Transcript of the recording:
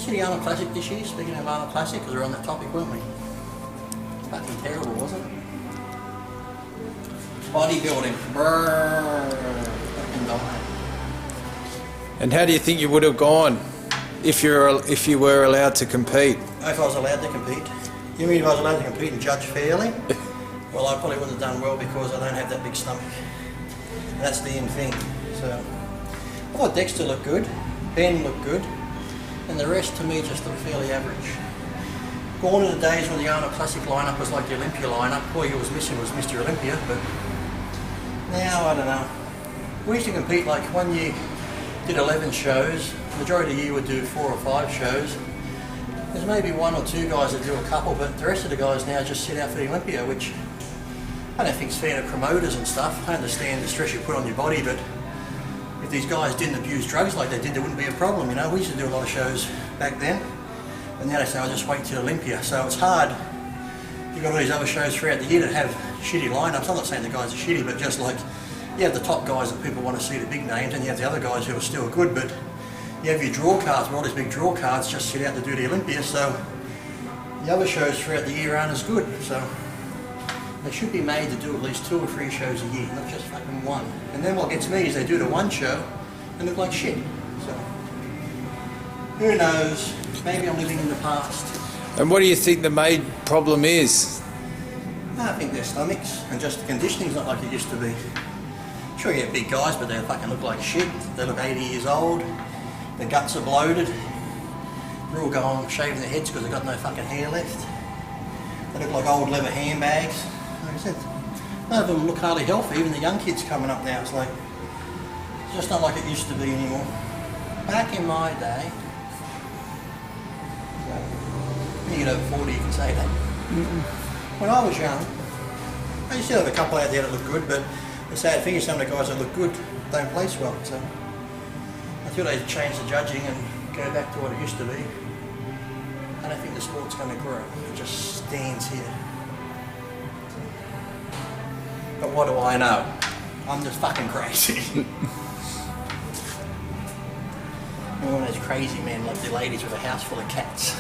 see the Arnold Classic this year? Speaking of Arnold Classic, because we're on that topic, weren't we? Fucking terrible, wasn't it? Bodybuilding. Brrr. Fucking dying. And how do you think you would have gone if you were allowed to compete? If I was allowed to compete? You mean if I was allowed to compete and judge fairly? Well, I probably wouldn't have done well because I don't have that big stomach. And that's the end thing. So, I thought Dexter looked good, Ben looked good, and the rest to me just looked fairly average. Gone are the days when the Arnold Classic lineup was like the Olympia lineup. All you was missing was Mr. Olympia, but now I don't know. We used to compete like 1 year, did 11 shows. The majority of the year would do 4 or 5 shows. There's maybe 1 or 2 guys that do a couple, but the rest of the guys now just sit out for the Olympia, which I don't think it's fair to promoters and stuff. I understand the stress you put on your body, but if these guys didn't abuse drugs like they did, there wouldn't be a problem, you know. We used to do a lot of shows back then, and now they say, I'll just wait till Olympia. So it's hard. You've got all these other shows throughout the year that have shitty lineups. I'm not saying the guys are shitty, but just like, you have the top guys that people want to see, the big names, and you have the other guys who are still good, but you have your draw cards, where all these big draw cards just sit out to do the Olympia, so the other shows throughout the year aren't as good. So they should be made to do at least 2 or 3 shows a year, not just fucking 1. And then what gets me is they do the 1 show and look like shit. So who knows? Maybe I'm living in the past. And what do you think the main problem is? I think their stomachs and just the conditioning's not like it used to be. Sure, you get big guys, but they fucking look like shit. They look 80 years old. Their guts are bloated. They're all going shaving their heads because they've got no fucking hair left. They look like old leather handbags. Like I said, none of them look hardly healthy. Even the young kids coming up now, it's like, it's just not like it used to be anymore. Back in my day, when you get over 40, you can say that. When I was young, I used to have a couple out there that looked good, but the sad thing is some of the guys that look good don't place well. So until they change the judging and go back to what it used to be, I don't think the sport's going to grow. It just stands here. But what do I know? I'm just fucking crazy. I'm one of those crazy men like the ladies with a house full of cats.